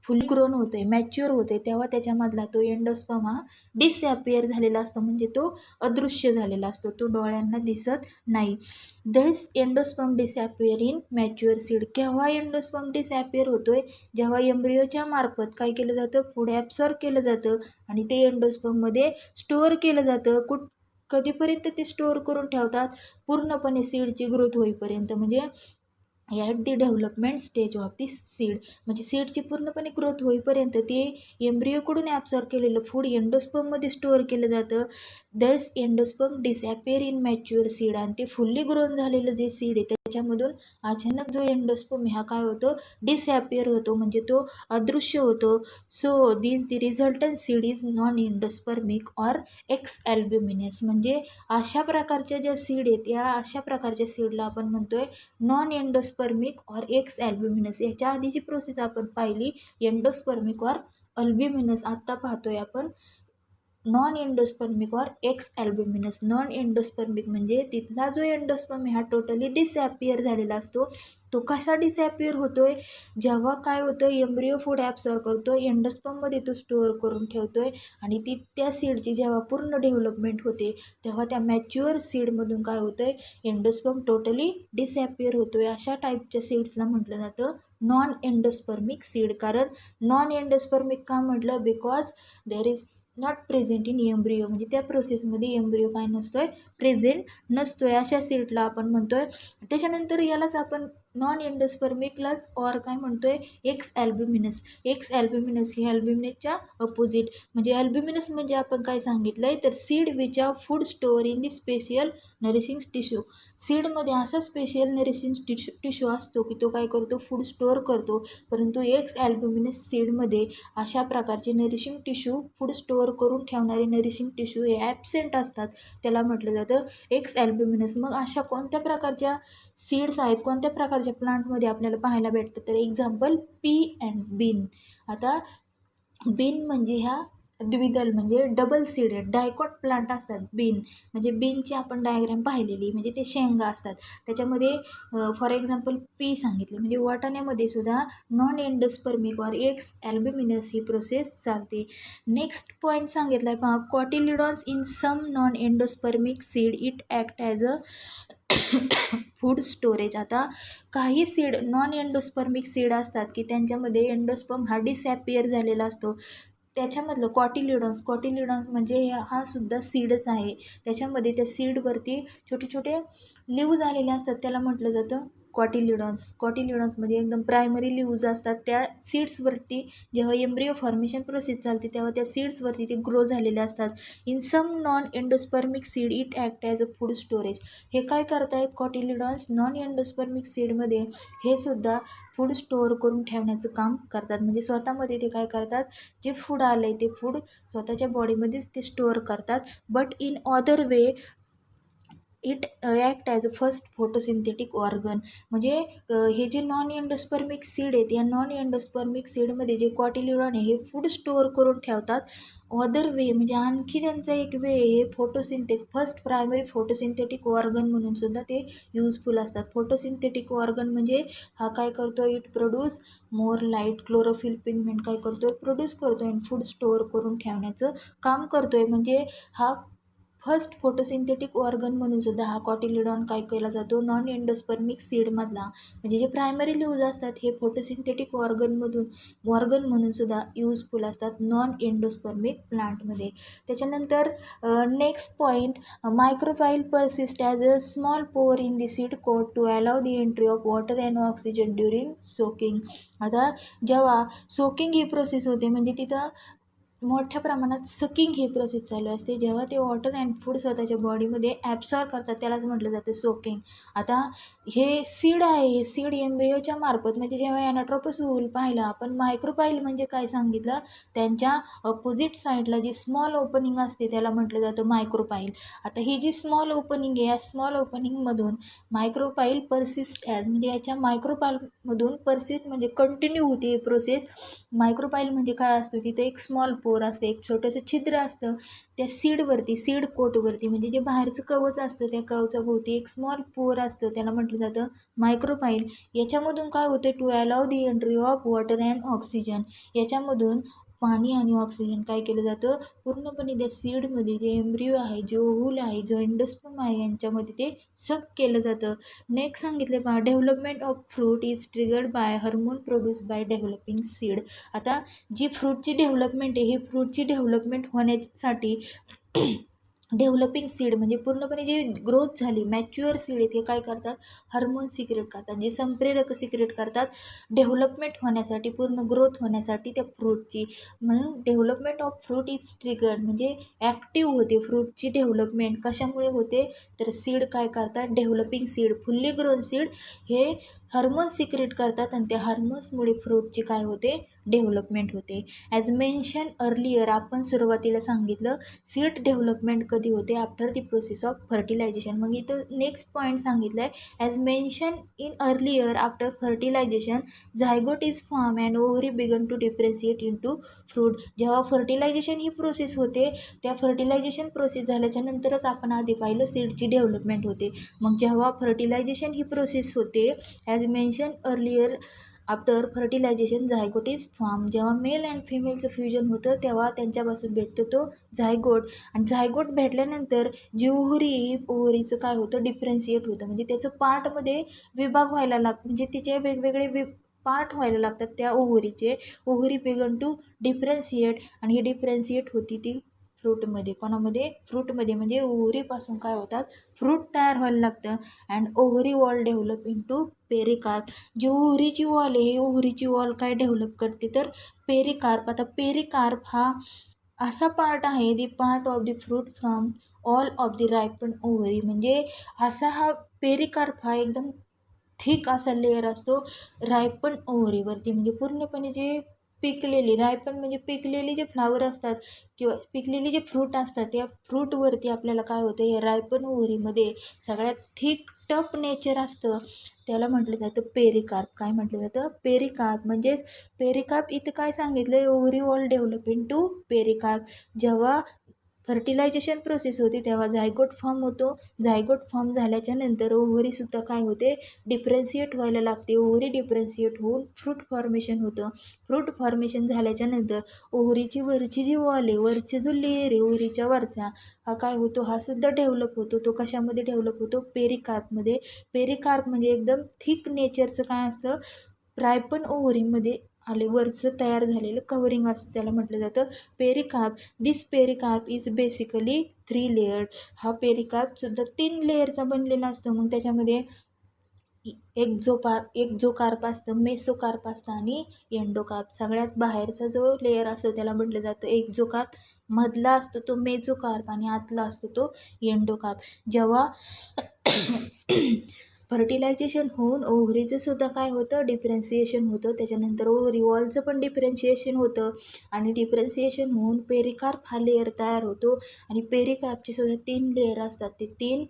फुल ग्रोन होते, मॅच्युअर होते, तेव्हा त्याच्यामधला तो एंडोस्पर्म हा डिसॲपियर झालेला असतो, म्हणजे तो अदृश्य झालेला असतो, तो डोळ्यांना दिसत नाही. दिस एंडोस्पर्म डिसॲपियर इन मॅच्युअर सीड. केव्हा एंडोस्पर्म डिसॲपियर होतोय, जेव्हा एम्ब्रियोच्या मार्फत काय केलं जातं, फूड ॲब्सॉर्ब केलं जातं आणि ते एंडोस्पर्ममध्ये स्टोअर केलं जातं. कधीपर्यंत ते स्टोअर करून ठेवतात, पूर्णपणे सीडची ग्रोथ होईपर्यंत, म्हणजे at the development stage of the seed. म्हणजे सीडची पूर्णपणे ग्रोथ होईपर्यंत ते एम्ब्रियोकडून ॲब्सॉर्ब केलेलं फूड एंडोस्पर्ममध्ये स्टोअर केलं जातं. दस एंडोस्पर्म डिसॲपियर इन मॅच्युअर सीड. आणि ते फुल्ली ग्रोन झालेलं जे सीड आहे त्याच्यामधून अचानक जो एंडोस्पर्म हा काय होतो, डिसॲपियर होतो, म्हणजे तो अदृश्य होतो. So this the resultant seed is non endospermic or exalbuminous. म्हणजे अशा प्रकारच्या ज्या सीड आहेत, या अशा प्रकारच्या सीडला आपण म्हणतोय नॉन एंडोस्पर्मिक ऑर एक्स ॲल्ब्युमिनस. याच्या आधीची प्रोसेस आपण पाहिली एंडोस्पर्मिक ऑर अल्ब्युमिनस. आत्ता पाहतोय आपण non endospermic or exalbuminous. Non endospermic म्हणजे तिथला जो एंडोस्पर्म हा टोटली डिसॲपियर झालेला असतो. तो कसा डिसॲपियर होतोय, जेव्हा काय होतं, एम्ब्रियो फूड ॲब्सॉर्ब करतो, एंडोस्पर्ममध्ये तो स्टोअर करून ठेवतोय आणि त्या सीडची जेव्हा पूर्ण डेव्हलपमेंट होते, तेव्हा त्या मॅच्युअर सीडमधून काय होतंय, एंडोस्पर्म टोटली डिसॲपियर होतोय. अशा टाईपच्या सीड्सला म्हटलं जातं नॉन एंडोस्पर्मिक सीड. कारण नॉन एंडोस्पर्मिक का म्हटलं, because there is not present in embryo. म्हणजे त्या प्रोसेसमध्ये एम्ब्रियो काय नसतोय, प्रेझेंट नसतोय. अशा सीडला आपण म्हणतोय. त्याच्यानंतर यालाच आपण नॉन एंडोस्पर्मिकलाच ऑर काय म्हणतोय, एक्स ॲल्ब्युमिनस. एक्स ॲल्ब्युमिनस हे ॲल्ब्युमिनसच्या अपोजिट. म्हणजे ॲल्ब्युमिनस म्हणजे आपण काय सांगितलं आहे, तर seed which are food store in the special nourishing tissue. सीडमध्ये असा स्पेशल नरिशिंग टिश्यू असतो की तो काय करतो, फूड स्टोअर करतो. परंतु एक्स ॲल्ब्युमिनस सीडमध्ये अशा प्रकारचे नरिशिंग टिश्यू, फूड स्टोअर करून ठेवणारे नरिशिंग टिश्यू हे ॲबसेंट असतात. त्याला म्हटलं जातं एक्स ॲल्ब्युमिनस. मग अशा कोणत्या प्रकारच्या सीड्स आहेत, कोणत्या प्रकारच्या प्लांटमध्ये आपल्याला पाहायला भेटतं, तर एक्झाम्पल पी अँड बीन. आता बीन म्हणजे ह्या द्विदल म्हणजे डबल सीडेड डायकॉट प्लांट असतात. बीन म्हणजे बीनची आपण डायग्राम पाहिलेली, म्हणजे ते शेंगा असतात. त्याच्यामध्ये फॉर एक्झाम्पल पी सांगितले, म्हणजे वाटाण्यामध्ये सुद्धा non endospermic or exalbuminous ही प्रोसेस चालते. नेक्स्ट पॉईंट सांगितला आहे पहा, cotyledons in some non endospermic seed it act as a food storage. आता काही सीड नॉन एंडोस्पर्मिक सीड असतात की त्यांच्यामध्ये एंडोस्पर्म हा डिसॲपियर झालेला असतो. त्याच्यामधलं कॉटिलिडॉन्स म्हणजे हा सुद्धा सीडच आहे. त्याच्यामध्ये त्या सीडवरती छोटे छोटे लिव्ज आलेले असतात, त्याला म्हटलं जातं कॉटिलिडॉन्स म्हणजे एकदम प्रायमरी लिव्ज असतात. त्या सीड्सवरती जेव्हा एम्ब्रियो फॉर्मेशन प्रोसेस चालते तेव्हा त्या सीड्सवरती ते ग्रो झालेले असतात. In some non endospermic seed it act as a food storage. हे काय करतायत कॉटिलिडॉन्स नॉन एंडोस्पर्मिक सीडमध्ये, हे सुद्धा फूड स्टोअर करून ठेवण्याचं काम करतात. म्हणजे स्वतःमध्ये ते काय करतात, जे फूड आलं आहे ते फूड स्वतःच्या बॉडीमध्येच ते स्टोअर करतात. But in other way it act as a first photosynthetic organ. म्हणजे हे जे नॉन एंडोस्पर्मिक सीड आहेत, या नॉन एंडोस्पर्मिक सीडमध्ये जे कॉटिलिडॉन आहे हे फूड स्टोअर करून ठेवतात. अदर वे म्हणजे आणखी त्यांचा एक वे हे फर्स्ट प्रायमरी फोटोसिंथेटिक ऑर्गन म्हणून सुद्धा ते यूजफुल असतात. फोटोसिंथेटिक ऑर्गन म्हणजे हा काय करतो, it produce more light. Chlorophyll pigment काय करतो, प्रोड्यूस करतो आणि फूड स्टोअर करून ठेवण्याचं काम करतो आहे. म्हणजे हा फर्स्ट फोटोसिंथेटिक ऑर्गन म्हणून सुद्धा हा कॉटिलिडॉन काय केला जातो, नॉन एंडोस्पर्मिक सीडमधला. म्हणजे जे प्रायमरी लिव्ज असतात हे फोटोसिंथेटिक ऑर्गन म्हणून सुद्धा यूजफुल असतात नॉन एंडोस्पर्मिक प्लांटमध्ये. त्याच्यानंतर next point, micropyle persist as a small pore in the seed coat to allow the entry of water and oxygen during soaking. आता जेव्हा सोकिंग ही प्रोसेस होते म्हणजे तिथं मोठ्या प्रमाणात सकिंग ही प्रोसेस चालू असते. जेव्हा ते वॉटर अँड फूड स्वतःच्या बॉडीमध्ये ॲब्सॉर्ब करतात त्यालाच म्हटलं जातं सोकिंग. आता हे सीड आहे, हे सीड एम्ब्रियोच्या मार्फत म्हणजे जेव्हा ॲनाट्रोपस ओव्हल पाहिला आपण, मायक्रोपाईल म्हणजे काय सांगितलं, त्यांच्या अपोजिट साईडला जी स्मॉल ओपनिंग असते त्याला म्हटलं जातं मायक्रोपाईल. आता ही जी स्मॉल ओपनिंग आहे, या स्मॉल ओपनिंगमधून मायक्रोपाईल परसिस्ट ॲज म्हणजे याच्या मायक्रोपाईलमधून परसिस्ट म्हणजे कंटिन्यू होती प्रोसेस. मायक्रोपाईल म्हणजे काय असतो, तिथे एक स्मॉल पोर असते, एक छोटंसं छिद्र असतं त्या सीडवरती, सीड कोटवरती म्हणजे जे बाहेरचं कवच असतं त्या कवचाभोवती एक स्मॉल पोर असतं, त्याला म्हटलं जातं मायक्रोपाईल. याच्यामधून काय होतं, to allow the entry of water and oxygen, याच्यामधून पाणी आणि ऑक्सिजन काय केलं जातं पूर्णपणे त्या सीडमध्ये, जे एम्ब्रियो आहे, जो ओव्हल आहे, जो एंडोस्पर्म आहे, यांच्यामध्ये ते सक केलं जातं. नेक्स्ट सांगितलं पहा, development of fruit is triggered by hormone produce by developing seed. आता जी फ्रूटची डेव्हलपमेंट आहे, ही फ्रूटची डेव्हलपमेंट होण्यासाठी डेव्हलपिंग सीड म्हणजे पूर्णपणे जी ग्रोथ झाली मॅच्युअर सीड आहे ते काय करतात, हार्मोन सिक्रेट करतात, जे संप्रेरक सिक्रेट करतात डेव्हलपमेंट होण्यासाठी, पूर्ण ग्रोथ होण्यासाठी त्या फ्रूटची. म्हणून development of fruit is triggered म्हणजे ॲक्टिव्ह होते फ्रूटची डेव्हलपमेंट. कशामुळे होते, तर सीड काय करतात, developing seed, fully grown seed हे हार्मोन सिक्रेट करतात आणि त्या हार्मोन्समुळे फ्रूटची काय होते, डेव्हलपमेंट होते. ॲज मेन्शन अर्लियर, आपण सुरुवातीला सांगितलं सीड डेव्हलपमेंट कधी होते, after the process of fertilisation. मग इथं नेक्स्ट पॉईंट सांगितलं आहे, as mention in earlier after fertilisation zygote is form and ovary began to differentiate into fruit. जेव्हा फर्टिलायझेशन ही प्रोसेस होते, त्या फर्टिलायझेशन प्रोसेस झाल्याच्या नंतरच आपण आधी पाहिलं सीडची डेव्हलपमेंट होते. मग जेव्हा फर्टिलायझेशन ही प्रोसेस होते, as mention earlier after fertilisation zygote is form, जेव्हा मेल अँड फिमेलचं फ्युजन होतं तेव्हा त्यांच्यापासून भेटतो तो झायगोट. आणि झायगोट भेटल्यानंतर जी ओव्हरी, ओव्हरीचं काय होतं, डिफरेन्शिएट होतं म्हणजे त्याचं पार्टमध्ये विभाग व्हायला म्हणजे तिचे वेगवेगळे पार्ट व्हायला लागतात त्या ओव्हरीचे. ओव्हरी बिगन टू डिफरेन्शिएट आणि ही डिफरेन्शिएट होती ती फ्रूटमध्ये. कोणामध्ये, फ्रूटमध्ये, म्हणजे ओव्हरीपासून काय होतात, फ्रूट तयार व्हायला लागतं. And ovary wall develop into pericarp. जी ओव्हरीची वॉल आहे, ओव्हरीची वॉल काय डेव्हलप करते, तर पेरिकार्प. आता पेरिकार्प हा असा पार्ट आहे, the part of the fruit from all of the ripen ovary, म्हणजे असा हा पेरिकार्प हा एकदम थिक असा लेअर असतो रायपन ओव्हरीवरती, म्हणजे पूर्णपणे जे पिकलेली, रायपन म्हणजे पिकलेली जे फ्लावर असतात किंवा पिकलेले जे फ्रूट असतात त्या फ्रूटवरती आपल्याला काय होतं, या रायपन ओव्हरीमध्ये सगळ्यात थिक टफ नेचर असतं, त्याला म्हटलं जातं पेरिकार्प. काय म्हटलं जातं, पेरिकार्प. म्हणजेच पेरिकार्प इथं काय सांगितलं, ovary wall develop into pericarp. जेव्हा फर्टिलायझेशन प्रोसेस होते तेव्हा झायगोट फॉर्म होतो. झायगोट फॉर्म झाल्याच्या नंतर ओव्हरीसुद्धा काय होते, डिफरेन्शिएट व्हायला लागते. ओव्हरी डिफरेन्शिएट होऊन फ्रूट फॉर्मेशन होतं. फ्रूट फॉर्मेशन झाल्याच्या नंतर ओव्हरीची वरची जी वॉल आहे, वरचे जो लेअर आहे ओव्हरीच्या वरचा, हा काय होतो, हा सुद्धा डेव्हलप होतो. तो कशामध्ये डेव्हलप होतो, पेरिकार्पमध्ये. पेरिकार्प म्हणजे एकदम थिक नेचरचं काय असतं, रायपन ओव्हरीमध्ये आले वरचं तयार झालेलं कव्हरिंग असतं, त्याला म्हटलं जातं pericarp. This pericarp is basically 3 layered. हा पेरिकार्पसुद्धा 3 लेअरचा बनलेला असतो. मग त्याच्यामध्ये एक्झोकार्प असतं, मेसोकार्प असतं आणि एंडोकार्प. सगळ्यात बाहेरचा जो लेअर असतो त्याला म्हटलं जातं एक्झोकार्प, मधला असतो तो मेझोकार्प आणि आतला असतो तो एंडोकार्प. जेव्हा फर्टिलायझेशन होऊन ओव्हरीचं सुद्धा काय होतं, डिफरेन्शिएशन होतं. त्याच्यानंतर ओव्हरी वॉलचं पण डिफरेन्शिएशन होतं आणि डिफरेन्शिएशन होऊन पेरिकार्प हा लेअर तयार होतो. आणि पेरिकार्पचे सुद्धा 3 लेअर असतात, ते 3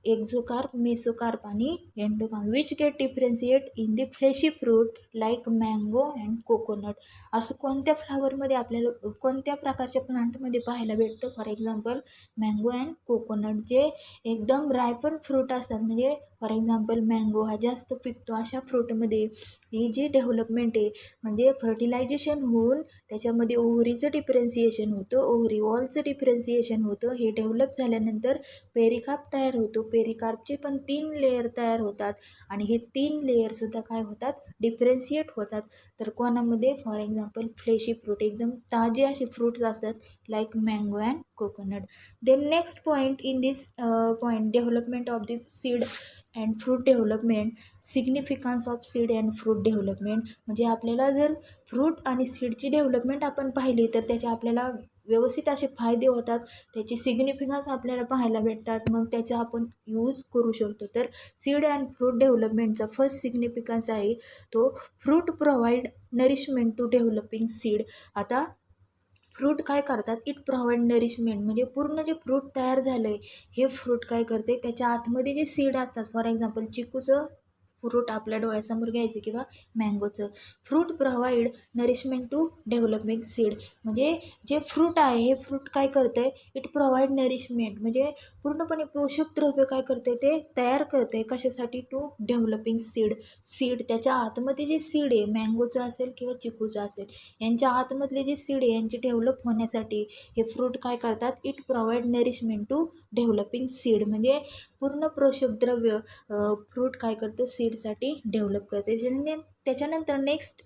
एक्झोकार्प, मेसोकार्प आणि endocarp, which get differentiate in the fleshy fruit like mango and coconut. असं कोणत्या फ्लावरमध्ये आपल्याला, कोणत्या प्रकारच्या प्लांटमध्ये पाहायला भेटतं, for example mango and coconut, जे एकदम रायपन फ्रूट असतात. म्हणजे फॉर एक्झाम्पल मँगो हा जास्त पिकतो, अशा फ्रूटमध्ये ही जी डेव्हलपमेंट आहे म्हणजे फर्टिलायझेशन होऊन त्याच्यामध्ये ओव्हरीचं डिफरेन्शिएशन होतं, ओव्हरी वॉलचं डिफरेन्शिएशन होतं. हे डेव्हलप झाल्यानंतर पेरिकार्प तयार होतो. पेरिकार्पचे पण 3 लेयर तयार होतात आणि हे 3 लेयरसुद्धा काय होतात, डिफरन्शिएट होतात. तर कोणामध्ये, फॉर एक्झाम्पल फ्लेशी फ्रूट, एकदम ताजे असे फ्रूट्स असतात like mango and coconut. Then next point in this point, development of the seed and fruit development, significance of seed and fruit development. म्हणजे आपल्याला जर फ्रूट आणि सीडची डेव्हलपमेंट आपण पाहिली तर त्याचे आपल्याला व्यवस्थित असे फायदे होतात, त्याची सिग्निफिकन्स आपल्याला पाहायला भेटतात, मग त्याचा आपण यूज करू शकतो. तर सीड अँड फ्रूट डेव्हलपमेंटचा फर्स्ट सिग्निफिकन्स आहे तो, fruit provide nourishment to developing seed. आता फ्रूट काय करतात, इट प्रोव्हाइड नरिशमेंट, म्हणजे पूर्ण जे फ्रूट तयार झालं आहे हे फ्रूट काय करते, त्याच्या आतमध्ये जे सीड असतात, फॉर एक्झाम्पल चिकूचं फ्रूट आपल्या डोळ्यासमोर घ्यायचं किंवा मँगोचं, fruit provide nourishment to developing seed. म्हणजे जे फ्रूट आहे हे फ्रूट काय करतं आहे, इट प्रोव्हाइड नरिशमेंट, म्हणजे पूर्णपणे पोषक द्रव्य काय करते, ते तयार करते कशासाठी, टू डेव्हलपिंग सीड. सीड त्याच्या आतमध्ये जे सीड आहे, मँगोचं असेल किंवा चिकूचं असेल, यांच्या आतमधले जे सीड आहे यांची डेव्हलप होण्यासाठी हे फ्रूट काय करतात, it provide nourishment to developing seed. म्हणजे पूर्ण पोषक द्रव्य फ्रूट काय करतं, सीडसाठी डेव्हलप करते. त्याच्यानंतर नेक्स्ट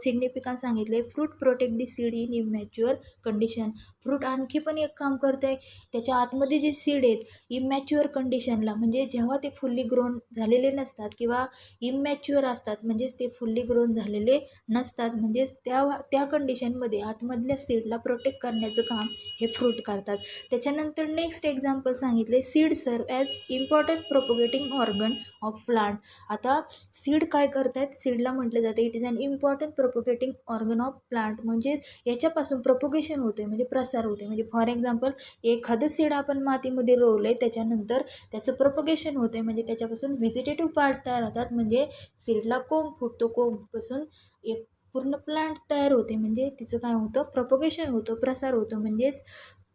सिग्निफिकन्स सांगितले, fruit protect the seed in immature condition. Fruit आणखी पण एक काम करतं आहे, त्याच्या आतमध्ये जे सीड आहेत इमॅच्युअर कंडिशनला, म्हणजे जेव्हा ते फुल्ली ग्रोन झालेले नसतात किंवा इमॅच्युअर असतात, म्हणजेच ते फुल्ली ग्रोन झालेले नसतात, म्हणजेच त्या कंडिशनमध्ये आतमधल्या सीडला प्रोटेक्ट करण्याचं काम हे फ्रूट करतात. त्याच्यानंतर नेक्स्ट एक्झाम्पल सांगितले, seed serve as important propagating organ of plant. आता सीड काय करतात, सीडला म्हटलं जातं it is an important propagating organ of plant, म्हणजे याच्यापासून प्रोपोगेशन होते, म्हणजे प्रसार होते. म्हणजे फॉर एक्झाम्पल एखादं सीड आपण मातीमध्ये रोवलं आहे, त्याच्यानंतर त्याचं प्रोपोगेशन होते, म्हणजे त्याच्यापासून व्हिजिटेटिव्ह पार्ट तयार होतात, म्हणजे सीडला कोंब फुटतो, कोंबपासून एक पूर्ण प्लांट तयार होते, म्हणजे तिचं काय होतं, प्रोपोगेशन होतं, प्रसार होतं. म्हणजेच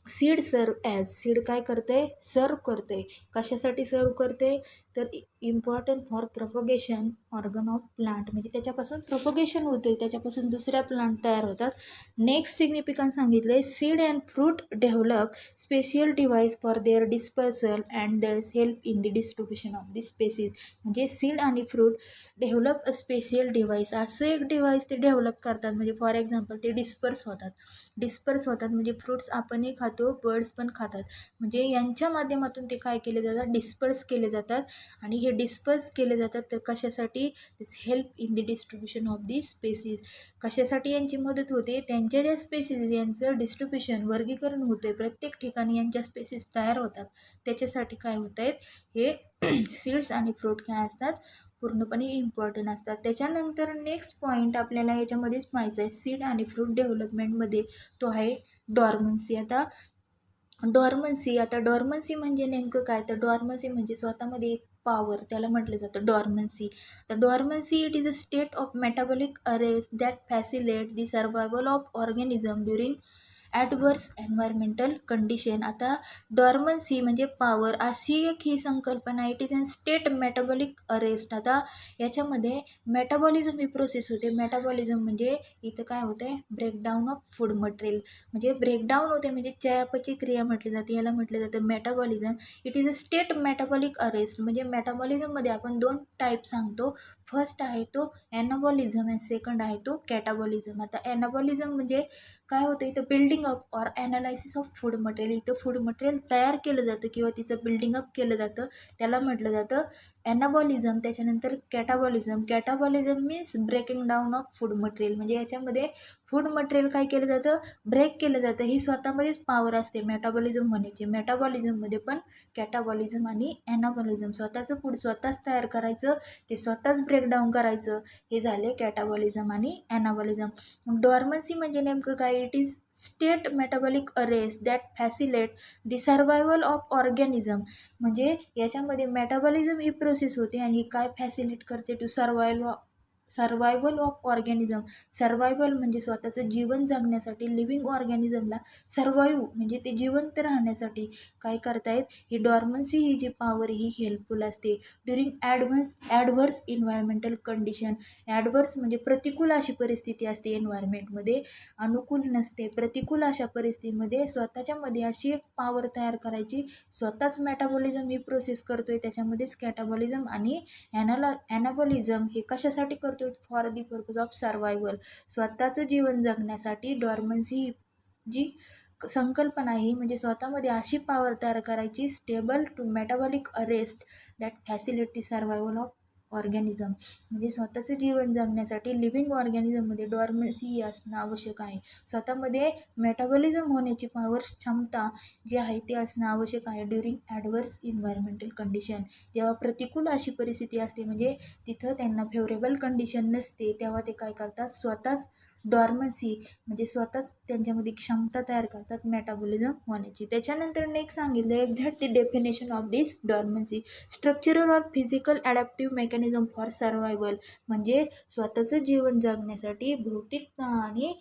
सीड सर्व ॲज, सीड काय करते, सर्व करते, कशासाठी सर्व करते, तर important for propagation organ of plant, म्हणजे त्याच्यापासून प्रोपोगेशन होते, त्याच्यापासून दुसऱ्या प्लांट तयार होतात. नेक्स्ट सिग्निफिकन्स सांगितले, seed and fruit develop special device for their dispersal and दस help in the distribution of the species. म्हणजे सीड आणि fruit develop a special device, असं एक डिव्हाइस ते डेव्हलप करतात, म्हणजे फॉर एक्झाम्पल ते डिस्पर्स होतात, म्हणजे फ्रूट्स आपणही खातो, बर्ड्स पण खातात, म्हणजे यांच्या माध्यमातून ते काय केले जातात, डिस्पर्स केले जातात. आणि हे डिस्पर्स केले जातात तर कशासाठी, this help in the distribution of the species. कशासाठी यांची मदत होते, त्यांच्या ज्या स्पेसीज यांचं डिस्ट्रीब्युशन, वर्गीकरण होते, प्रत्येक ठिकाणी यांच्या स्पेसीज तयार होतात, त्याच्यासाठी काय होत आहेत, हे सीड्स आणि फ्रूट काय असतात, पूर्णपणे इम्पॉर्टंट असतात. त्याच्यानंतर नेक्स्ट पॉईंट आपल्याला याच्यामध्येच पाहायचं आहे सीड आणि फ्रूट डेव्हलपमेंटमध्ये, तो आहे डॉर्मन्सी. आता डॉर्मन्सी म्हणजे नेमकं काय, तर डॉर्मन्सी म्हणजे स्वतःमध्ये एक पॉवर, त्याला म्हटलं जातं डॉर्मन्सी. तर dormancy it is a state of metabolic arrest that facilitate the survival of organism during adverse environmental condition. आता डॉर्मन्सी म्हणजे पॉवर, अशी एक ही संकल्पना, it is an state metabolic arrest. आता याच्यामध्ये मेटाबॉलिझम ही प्रोसेस होते. मेटाबॉलिझम म्हणजे इथं काय होतं आहे, ब्रेकडाऊन ऑफ फूड मटेरियल, म्हणजे ब्रेकडाऊन होते, म्हणजे चयापचय क्रिया म्हटली जाते, याला म्हटलं जातं metabolism. It is a state metabolic arrest. म्हणजे मेटाबॉलिझममध्ये आपण 2 टाईप सांगतो, फर्स्ट आहे तो ॲनाबॉलिझम अँड सेकंड आहे तो कॅटाबॉलिझम. आता ॲनाबॉलिझम म्हणजे काय होतं, इथं building up or analysis of food material, इथं फूड मटेरियल तयार केलं जातं किंवा तिचं बिल्डिंग अप केलं जातं, त्याला म्हटलं जातं ॲनाबॉलिझम. त्याच्यानंतर catabolism means breaking down of food material, म्हणजे याच्यामध्ये फूड मटेरियल काय केलं जातं, ब्रेक केलं जातं. ही स्वतःमध्येच पॉवर असते मेटाबॉलिझम होण्याची. मेटाबॉलिझममध्ये पण कॅटाबॉलिझम आणि ॲनाबॉलिझम, स्वतःचं फूड स्वतःच तयार करायचं, ते स्वतःच ब्रेकडाऊन करायचं, हे झाले कॅटाबॉलिझम आणि ॲनाबॉलिझम. मग डॉर्मन्सी म्हणजे नेमकं काय, it is state metabolic arrest that facilitate the survival of organism. म्हणजे याच्यामध्ये मेटाबॉलिझम ही प्रोसेस होते आणि ही काय फॅसिलिट करते, to survival survival of organism. Survival म्हणजे स्वतःचं जीवन जगण्यासाठी, लिव्हिंग ऑर्गॅनिझमला सर्वाईव्ह म्हणजे ते जिवंत राहण्यासाठी काय करतायत, ही डॉर्मन्सी ही जी पॉवर ही हेल्पफुल असते during adverse environmental condition. Adverse म्हणजे प्रतिकूल अशी परिस्थिती असते एन्व्हायरमेंटमध्ये, अनुकूल नसते, प्रतिकूल अशा परिस्थितीमध्ये स्वतःच्यामध्ये अशी एक पॉवर तयार करायची. स्वतःच मेटाबॉलिझम ही प्रोसेस करतोय, त्याच्यामध्येच कॅटाबॉलिझम आणि ॲनाबॉलिझम हे कशासाठी करतो, for the purpose of survival. स्वतःचं जीवन जगण्यासाठी डॉर्मन्सी जी संकल्पना आहे म्हणजे स्वतःमध्ये अशी पॉवर तयार करायची, stable to metabolic arrest that facility survival of organism. म्हणजे स्वतःचं जीवन जगण्यासाठी लिव्हिंग ऑर्गॅनिझममध्ये डॉर्मन्सी ही असणं आवश्यक आहे. स्वतःमध्ये मेटाबॉलिझम होण्याची पॉवर क्षमता जी आहे ते असणं आवश्यक आहे ड्युरिंग ॲडव्हर्स इन्व्हायरमेंटल कंडिशन. जेव्हा प्रतिकूल अशी परिस्थिती असते म्हणजे तिथं त्यांना फेवरेबल कंडिशन नसते, तेव्हा ते काय करतात, स्वतःच डॉर्मन्सी म्हणजे स्वतःच त्यांच्यामध्ये क्षमता तयार करतात मेटाबॉलिझम होण्याची. त्याच्यानंतर नेक्स्ट सांगितलं exact the definition of this dormancy. Structural or physical adaptive mechanism for survival. म्हणजे स्वतःचं जीवन जगण्यासाठी भौतिक आणि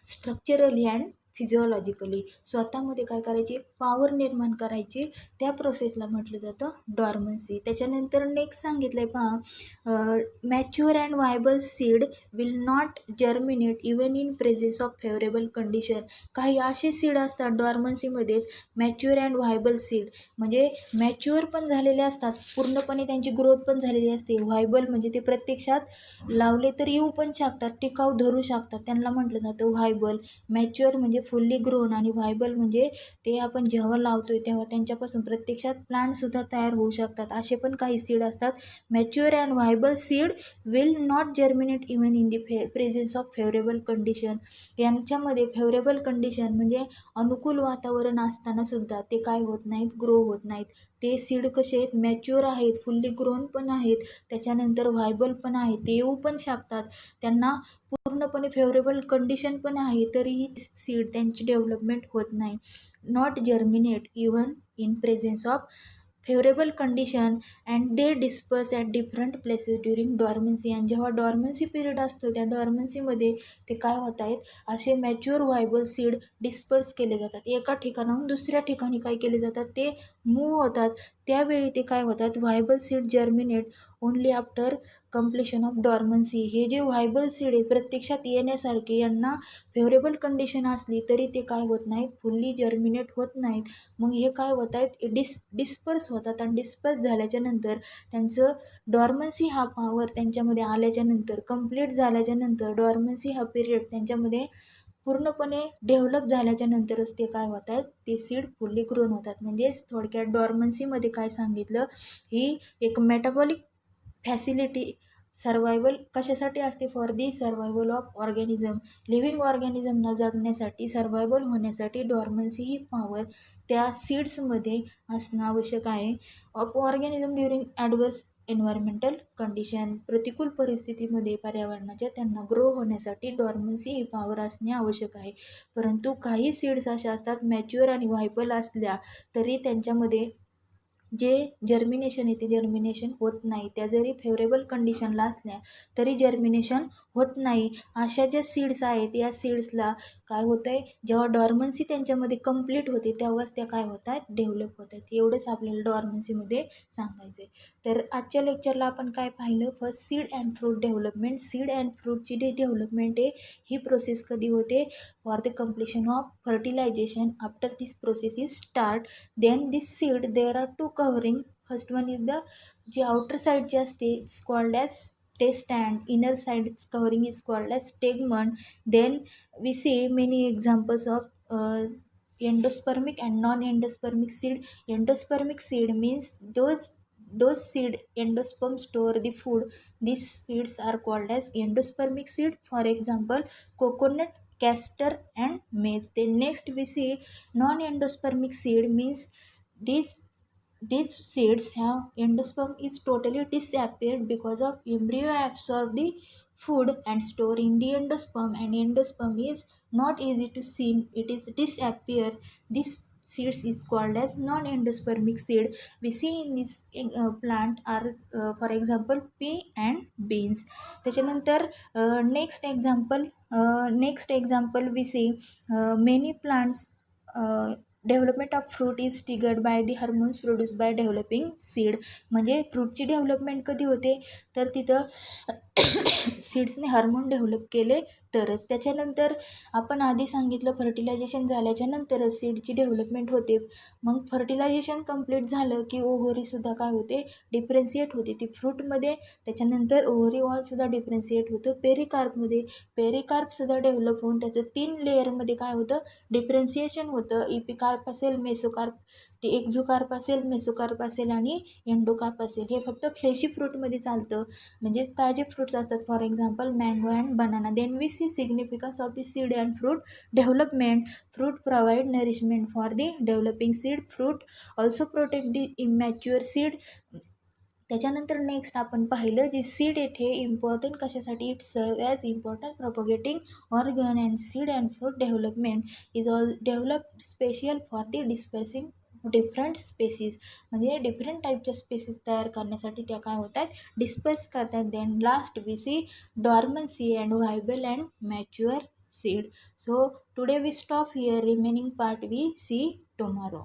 स्ट्रक्चरली अँड फिजिओलॉजिकली स्वतःमध्ये काय करायची, पॉवर निर्माण करायची, त्या प्रोसेसला म्हटलं जातं डॉर्मन्सी. त्याच्यानंतर नेक्स्ट सांगितलं आहे पहा, mature and viable seed will not germinate even in presence of favourable condition. काही असे सीड असतात डॉर्मन्सीमध्येच, मॅच्युअर अँड व्हायबल सीड म्हणजे मॅच्युअर पण झालेले असतात, पूर्णपणे त्यांची ग्रोथ पण झालेली असते. व्हायबल म्हणजे ते प्रत्यक्षात लावले तर येऊ पण शकतात, टिकाऊ धरू शकतात, त्यांना म्हटलं जातं व्हायबल. मॅच्युअर म्हणजे फुल्ली ग्रोन आणि व्हायबल म्हणजे ते आपण जेव्हा लावतोय तेव्हा त्यांच्यापासून प्रत्यक्षात प्लांटसुद्धा तयार होऊ शकतात. असे पण काही सीड असतात. Mature and viable seed will not germinate even in the presence of favourable condition. यांच्यामध्ये फेवरेबल कंडिशन म्हणजे अनुकूल वातावरण असताना सुद्धा ते काय होत नाहीत, ग्रो होत नाहीत. ते सीड कसे आहेत, मॅच्युअर आहेत, फुल्ली ग्रोन पण आहेत, त्याच्यानंतर व्हायबल पण आहेत, ते येऊ पण शकतात, त्यांना पूर्णपणे फेवरेबल कंडिशन पण आहे, तरीही सीड त्यांची डेव्हलपमेंट होत नाही. Not germinate even in presence of favourable condition and they disperse at different places during dormancy. आणि जेव्हा डॉर्मन्सी पिरियड असतो त्या डॉर्मन्सीमध्ये ते काय होत आहेत, असे मॅच्युअर व्हायबल सीड डिस्पर्स केले जातात, एका ठिकाणाहून दुसऱ्या ठिकाणी काय केले जातात, ते मूव्ह होतात. त्यावेळी ते काय होतात, viable seed germinate only after completion of dormancy. हे जे व्हायबल सीड आहे प्रत्यक्षात येण्यासारखे, यांना फेवरेबल कंडिशन असली तरी ते काय होत नाहीत, फुल्ली जर्मिनेट होत नाहीत. मग हे काय होत आहेत, डिस्पर्स होतात आणि डिस्पर्स झाल्याच्या नंतर त्यांचं डॉर्मन्सी हा पॉवर त्यांच्यामध्ये आल्याच्या नंतर, कंप्लीट झाल्याच्या नंतर, डॉर्मन्सी हा पिरियड त्यांच्यामध्ये पूर्णपणे डेव्हलप झाल्याच्या नंतरच ते काय होत आहेत, ते सीड फुल्ली ग्रोन होतात. म्हणजेच थोडक्यात डॉर्मन्सीमध्ये काय सांगितलं, ही एक मेटाबॉलिक फॅसिलिटी सर्वायवल कशासाठी असते, for the survival of organism. Living ऑर्गॅनिझमला जगण्यासाठी, सर्वायवल होण्यासाठी डॉर्मन्सी ही पॉवर त्या सीड्समध्ये असणं आवश्यक आहे. Of organism during adverse environmental condition. प्रतिकूल परिस्थितीमध्ये पर्यावरणाच्या त्यांना ग्रो होण्यासाठी डॉर्मन्सी ही पॉवर असणे आवश्यक आहे. परंतु काही सीड्स अशा असतात मॅच्युअर आणि व्हायबल असल्या तरी त्यांच्यामध्ये जे जर्मिनेशन आहे ते जर्मिनेशन होत नाही. त्या जरी फेवरेबल कंडिशनला असल्या तरी जर्मिनेशन होत नाही. अशा ज्या सीड्स आहेत या सीड्सला काय होतं आहे, जेव्हा डॉर्मन्सी त्यांच्यामध्ये कंप्लीट होते तेव्हाच त्या काय होत आहेत, डेव्हलप होत आहेत. एवढंच आपल्याला डॉर्मन्सीमध्ये सांगायचं आहे. तर आजच्या लेक्चरला आपण काय पाहिलं, first seed and fruit development. Seed and फ्रूटची जे डेव्हलपमेंट आहे ही प्रोसेस कधी होते, for the completion of fertilization. After this process is start then this seed there are two covering. First one is the जी आउटर साईड जी असते it's called as testa, inner side covering is called as tegmen. Then we see many examples of endospermic and non-endospermic seed. Endospermic seed means those seed endosperm store the food. These seeds are called as endospermic seed. For example, coconut, castor and maize. Then next we see non-endospermic seed means these seeds have endosperm is totally disappeared because of embryo absorb the food and store in the endosperm, and endosperm is not easy to see, it is disappear. This seeds is called as non-endospermic seed. We see in this plant are for example pea and beans. त्याच्यानंतर next example we see many plants development of fruit is triggered by the hormones produce by developing seed. म्हणजे फ्रूटची development कधी होते तर तिथं सीड्सने hormone develop केले तरच. त्याच्यानंतर आपण आधी सांगितलं फर्टिलायझेशन झाल्याच्या नंतरच सीडची डेव्हलपमेंट होते. मग फर्टिलायझेशन कंप्लीट झालं की ओव्हरीसुद्धा काय होते डिफरन्शिएट होते ती फ्रूटमध्ये. त्याच्यानंतर ओव्हरी वॉलसुद्धा डिफरन्शिएट होतं पेरिकार्पमध्ये. पेरिकार्पसुद्धा डेव्हलप होऊन त्याचं 3 लेअरमध्ये काय होतं डिफरन्शिएशन होतं. इपिकार्प असेल मेसोकार्प ते एक्झोकार्प असेल मेसोकार्प असेल आणि एंडोकार्प असेल. हे फक्त फ्लेशी फ्रूटमध्ये चालतं म्हणजे ताजे फ्रूट्स असतात for example mango and banana. Then we see significance of the seed and fruit development. Fruit provide nourishment for the developing seed. Fruit also protect the immature seed. त्याच्यानंतर next आपण पाहिलं जे seed येथे important कशासाठी it serve as important propagating organ and seed and fruit development is all develop special for the dispersing different species. म्हणजे different टाईपच्या species तयार करण्यासाठी त्या काय होतात डिस्पर्स करतात. Then last we see dormancy and viable and mature seed. So today we stop here. Remaining part we see tomorrow.